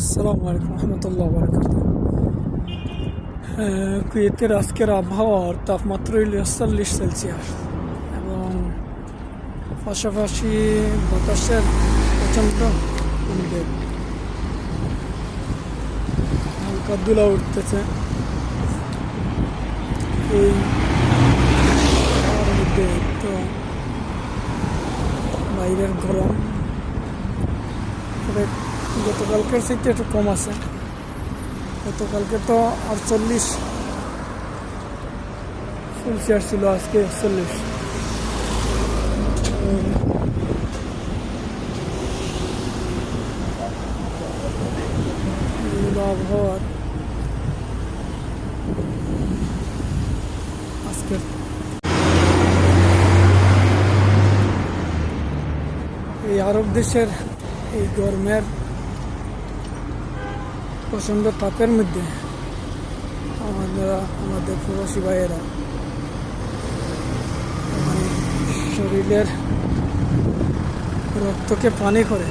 আসসালামু আলাইকুম রহমতুল্লাহ বরকাত। কুয়েতের আজকের আবহাওয়ার তাপমাত্রা হইল 40 সেলসিয়াস এবং পাশাপাশি বাতাসের প্রচণ্ড বেগ, হালকা ধুলা উঠতেছে। এই মধ্যে তো বাইরের গরম তবে গতকালকের থেকে একটু কম আছে। গতকালকে তো 48 সেলসিয়াস ছিল, আজকে 41। আবহাওয়ার আজকের এই আরব দেশের এই গরমের প্রচণ্ড তাপের মধ্যে আমাদের প্রবাসী ভাইয়েরা শরীরের রক্তকে পানি করে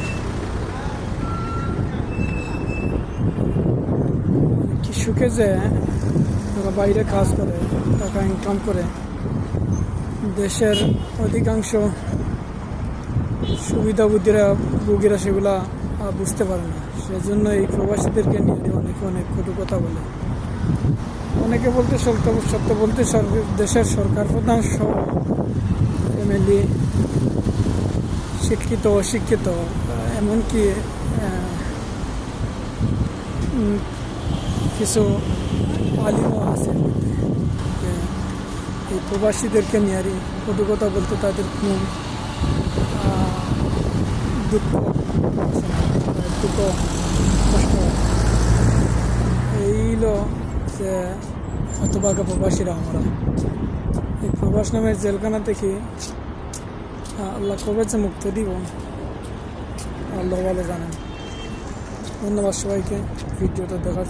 কৃষকে যে তারা বাইরে কাজ করে, টাকা ইনকাম করে, দেশের অধিকাংশ সুবিধা ভোগীরা সেগুলা বুঝতে পারে না। সেজন্য এই প্রবাসীদেরকে নিয়ে অনেক কটু কথা বলে। অনেকে বলতে সত্য বলতে দেশের সরকার প্রধান সহ ফ্যামিলি, শিক্ষিত অশিক্ষিত, এমনকি কিছু আলিমও আছে এই প্রবাসীদেরকে নিয়ে আর কটু কথা বলতে তাদের কোনো দুঃখ কষ্ট। এইল যে হতভাগা প্রবাসীরা আমরা এই প্রবাস নামের জেলখানা থেকে আল্লাহ কবে যে মুক্ত দিব আল্লাহ ভালো জানেন। ধন্যবাদ সবাইকে ভিডিওটা দেখার।